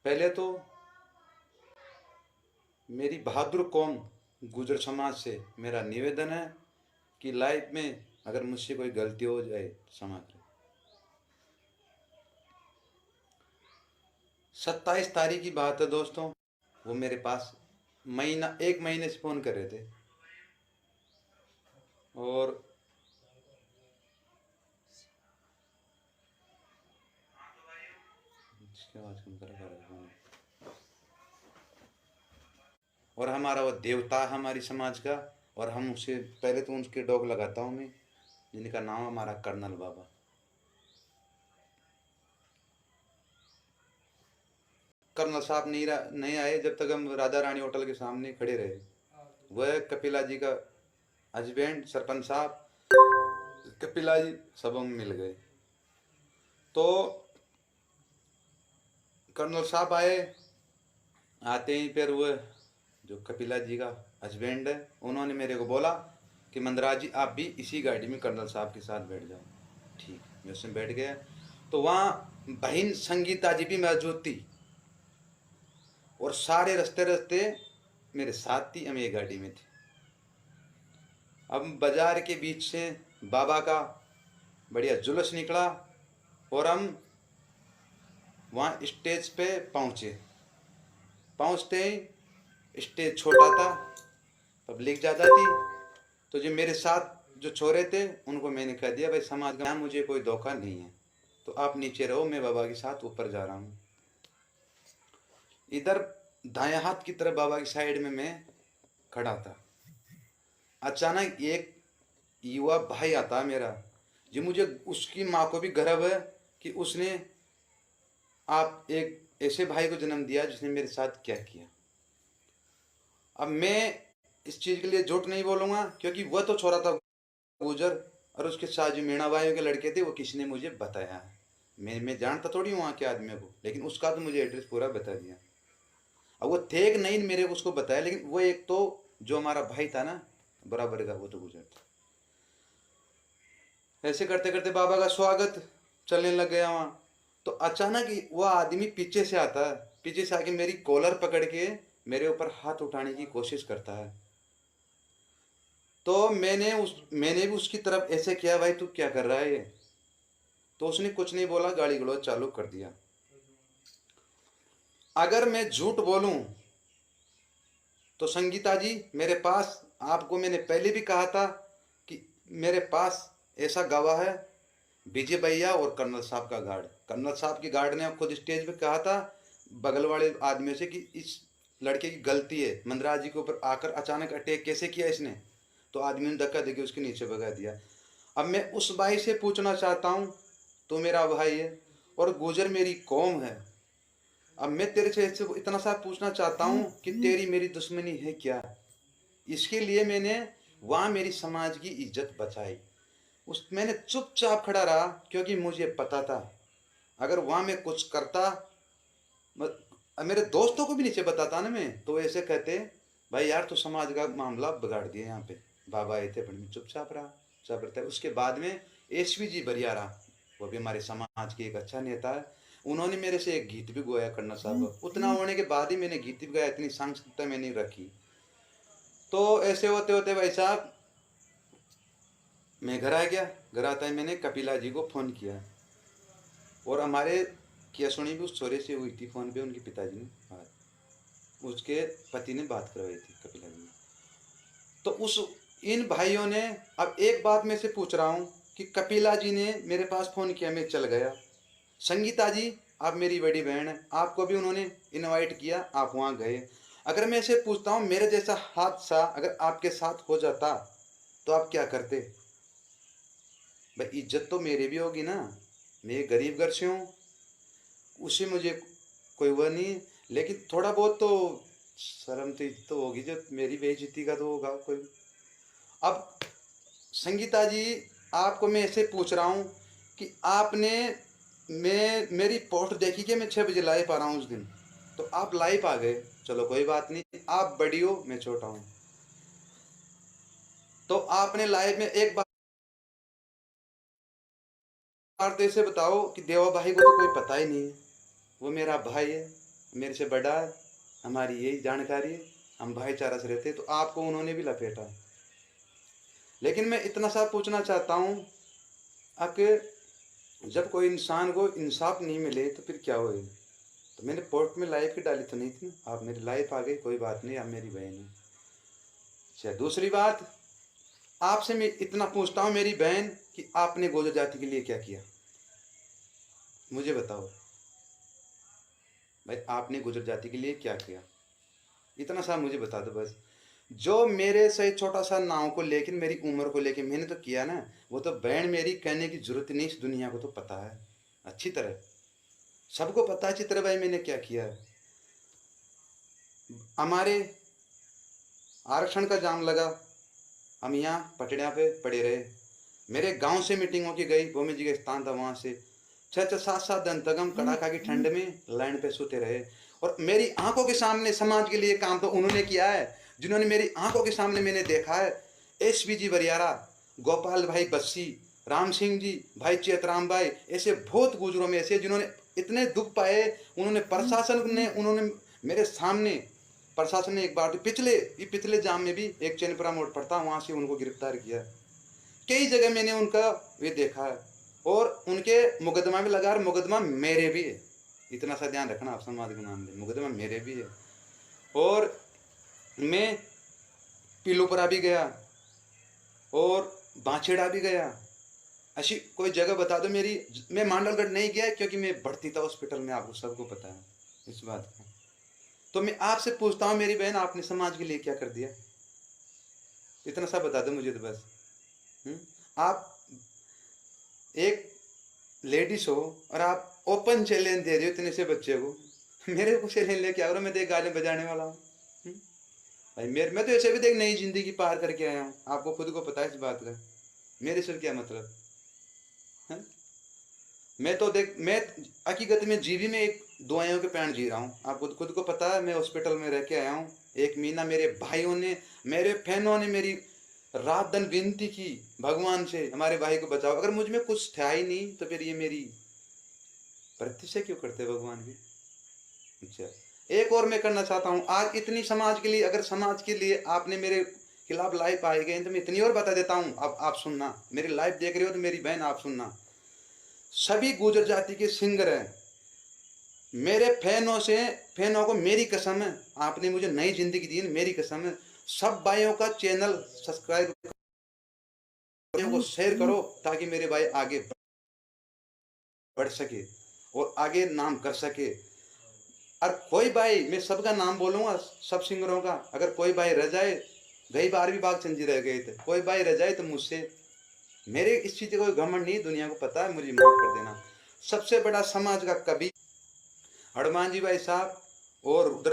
पहले तो मेरी बहादुर कौम गुजर समाज से मेरा निवेदन है कि लाइफ में अगर मुझसे कोई गलती हो जाए तो समाज 27 तारीख की बात है दोस्तों। वो मेरे पास महीना 1 महीने से फ़ोन कर रहे थे और इसकी आवाज़ कम करो। और हमारा वो देवता है हमारी समाज का। और हम उसे पहले तो उनके डॉग लगाता हूँ मैं, जिनका नाम हमारा कर्नल बाबा। कर्नल साहब नहीं आए जब तक हम राधा रानी होटल के सामने खड़े रहे। वह कपिला जी का हस्बैंड सरपंच साहब, कपिला जी सब हम मिल गए। तो कर्नल साहब आए। आते ही फिर वह जो कपिला जी का हस्बैंड है, उन्होंने मेरे को बोला कि मंदराज जी आप भी इसी गाड़ी में कर्नल साहब के साथ बैठ जाओ। ठीक, मैं उसमें बैठ गया। तो वहाँ बहन संगीता जी भी मौजूद थी और सारे रास्ते रास्ते मेरे साथ थी, हम एक गाड़ी में थे। अब बाजार के बीच से बाबा का बढ़िया जुलूस निकला और हम वहाँ स्टेज पे पहुँचे। पहुँचते ही स्टेज छोटा था, पब्लिक ज़्यादा थी। तो जो मेरे साथ जो छोरे थे उनको मैंने कह दिया भाई समाज का मुझे कोई धोखा नहीं है, तो आप नीचे रहो, मैं बाबा के साथ ऊपर जा रहा हूँ। इधर दाएं हाथ की तरफ बाबा की साइड में मैं खड़ा था। अचानक एक युवा भाई आता मेरा, जो मुझे उसकी माँ को भी गर्व है कि उसने आप एक ऐसे भाई को जन्म दिया जिसने मेरे साथ क्या किया। अब मैं इस चीज़ के लिए झूठ नहीं बोलूँगा क्योंकि वह तो छोरा था गुजर, और उसके साथ जो मीणा बाई के लड़के थे वो किसी ने मुझे बताया है। मैं जानता थोड़ी हूँ वहाँ के आदमियों को, लेकिन उसका तो मुझे एड्रेस पूरा बता दिया। अब वो थे कि नहीं मेरे को उसको बताया, लेकिन वो एक तो जो हमारा भाई था ना बराबर का, वो तो गुजर था। ऐसे करते करते बाबा का स्वागत चलने लग गया वहाँ। तो अचानक ही वह आदमी पीछे से आता है, पीछे से आके मेरी कॉलर पकड़ के मेरे ऊपर हाथ उठाने की कोशिश करता है। तो मैंने भी उसकी तरफ ऐसे किया, भाई तू क्या कर रहा है ये। तो उसने कुछ नहीं बोला, गाली गलौज चालू कर दिया। अगर मैं झूठ बोलूं तो संगीता जी मेरे पास, आपको मैंने पहले भी कहा था कि मेरे पास ऐसा गवाह है, विजय भैया और कर्नल साहब का गार्ड। कर्नल साहब की गार्ड ने खुद स्टेज पे कहा था बगल वाले आदमियों से कि इस लड़के की गलती है, मंदराज जी के ऊपर आकर अचानक अटैक कैसे किया इसने। तो आदमी ने धक्का देके उसके नीचे भगा दिया। अब मैं उस भाई से पूछना चाहता हूँ, तो मेरा भाई है और गुजर मेरी कौम है। अब मैं तेरे से इतना सा पूछना चाहता हूँ कि तेरी मेरी दुश्मनी है क्या। इसके लिए मैंने वहाँ मेरी समाज की इज्जत बचाई। उस मैंने चुपचाप खड़ा रहा क्योंकि मुझे पता था अगर वहाँ मैं कुछ करता, मेरे दोस्तों को भी नीचे बताता ना मैं, तो ऐसे कहते भाई यार तो समाज का मामला बिगाड़ दिया यहाँ पे। बाबा आए थे पर मैं चुपचाप रहा, चुपचाप रहता है। उसके बाद में एसवी जी बरियारा, वो भी हमारे समाज के एक अच्छा नेता है। उन्होंने मेरे से एक गीत भी गाया करना साहब। उतना होने के बाद ही मैंने गीत भी गाया, इतनी सांस्कृतिकता मैंने रखी। तो ऐसे होते होते भाई साहब मैं घर आ गया। घर आता है मैंने कपिला जी को फ़ोन किया और हमारे क्या सुनी भी उस छोरे से हुई थी फ़ोन पे, उनके पिताजी ने बात, उसके पति ने बात करवाई थी कपिला जी ने। तो उस इन भाइयों ने, अब एक बात मैं से पूछ रहा हूँ कि कपिला जी ने मेरे पास फ़ोन किया, मैं चल गया। संगीता जी आप मेरी बड़ी बहन है, आपको भी उन्होंने इनवाइट किया, आप वहाँ गए। अगर मैं ऐसे पूछता हूँ मेरे जैसा हादसा अगर आपके साथ हो जाता तो आप क्या करते। भाई इज्जत तो मेरी भी होगी ना, मैं गरीब घर से हूँ, उससे मुझे कोई वह नहीं, लेकिन थोड़ा बहुत तो शर्म तो होगी, जो मेरी बेइज्जती का तो होगा कोई। अब संगीता जी आपको मैं ऐसे पूछ रहा हूँ कि आपने, मैं मेरी पोस्ट देखी कि मैं 6 बजे लाइव आ रहा हूँ उस दिन, तो आप लाइव आ गए, चलो कोई बात नहीं, आप बड़ी हो मैं छोटा हूँ। तो आपने लाइव में एक बार तो ऐसे बताओ कि देवा भाई को तो कोई पता ही नहीं है, वो मेरा भाई है। मेरे से बड़ा है, हमारी यही जानकारी है, हम भाईचारा से रहते, तो आपको उन्होंने भी लपेटा। लेकिन मैं इतना सा पूछना चाहता हूँ कि जब कोई इंसान को इंसाफ नहीं मिले तो फिर क्या होए? तो मैंने कोर्ट में लाइफ की डाली तो नहीं थी ना, आप मेरी लाइफ आ गई, कोई बात नहीं, आप मेरी बहन है। अच्छा, दूसरी बात, आपसे मैं इतना पूछता हूँ मेरी बहन, कि आपने गोजर जाति के लिए क्या किया? मुझे बताओ भाई, आपने गुजर जाति के लिए क्या किया? इतना सा मुझे बता दो बस। जो मेरे से छोटा सा नाव को लेकर, मेरी उम्र को लेकर मैंने तो किया ना, वो तो बहन मेरी कहने की जरूरत नहीं, इस दुनिया को तो पता है अच्छी तरह, सबको पता है अच्छी तरह भाई मैंने क्या किया है। हमारे आरक्षण का जाम लगा, हम यहाँ पटड़िया पे पड़े रहे, मेरे गांव से मीटिंग होके गई, भूमि जी का स्थान था, वहां से 6-7 दिन तक हम कड़ाका की ठंड में लाइन पे सोते रहे। और मेरी आंखों के सामने समाज के लिए काम तो उन्होंने किया है, जिन्होंने मेरी आंखों के सामने मैंने देखा है। एसपी जी वरियारा, गोपाल भाई बस्सी, राम सिंह जी, भाई चेतराम भाई, ऐसे बहुत गुजरों में ऐसे जिन्होंने इतने दुख पाए। उन्होंने मेरे सामने, प्रशासन ने एक बार पिछले जाम में भी एक चैनपुरा मोड़ पड़ता, वहां से उनको गिरफ्तार किया। कई जगह मैंने उनका ये देखा है, और उनके मुकदमा भी लगा, और मुकदमा मेरे भी है, इतना सा ध्यान रखना आप समाज के मामले, मुकदमा मेरे भी है। और मैं पिलुपुरा भी गया और बांछेड़ा भी गया। ऐसी कोई जगह बता दो मेरी। मैं मांडलगढ़ नहीं गया क्योंकि मैं भर्ती था हॉस्पिटल में, आपको सबको पता है इस बात का। तो मैं आपसे पूछता हूँ मेरी बहन, आपने समाज के लिए क्या कर दिया? इतना सा बता दो मुझे तो बस। आप एक लेडीज हो और आप ओपन चैलेंज दे रहे हो इतने से बच्चे को, मेरे को चैलेंज लेके आ रहे हो, मैं देख गाने बजाने वाला हूँ भाई। मैं तो ऐसे भी देख नई जिंदगी पार करके आया हूँ, आपको खुद को पता है इस बात का, मेरे से क्या मतलब है? मैं तो देख, मैं हकीकत में जीवी में एक दुआओं के प्राण जी रहा हूँ, आपको खुद को पता है। मैं हॉस्पिटल में रह के आया हूँ 1 महीना, मेरे भाइयों ने, मेरे बहनों ने मेरी रात दिन विनती की भगवान से, हमारे भाई को बचाओ। अगर मुझ में कुछ था ही नहीं तो फिर ये मेरी प्रतीक्षा क्यों करते भगवान की? अच्छा, एक और मैं करना चाहता हूँ आज, इतनी समाज के लिए, अगर समाज के लिए आपने मेरे खिलाफ लाइव आए गए तो मैं इतनी और बता देता हूँ। अब आप सुनना, मेरी लाइव देख रहे हो तो मेरी बहन आप सुनना, सभी गुर्जर जाति के सिंगर हैं मेरे फैनों को मेरी कसम है, आपने मुझे नई जिंदगी दी, मेरी कसम है। सब भाइयों का चैनल सब्सक्राइब को शेयर करो, ताकि मेरे भाई आगे बढ़ सके और आगे नाम कर सके। और कोई भाई, मैं सबका नाम बोलूंगा, सब सिंगरों का, अगर कोई भाई रह जाए, गई बार भी बाग जी रह गए थे, कोई भाई रह जाए तो मुझसे, मेरे इस चीज कोई घमंड नहीं, दुनिया को पता है, मुझे माफ कर देना। सबसे बड़ा समाज का कवि हनुमान जी भाई साहब, और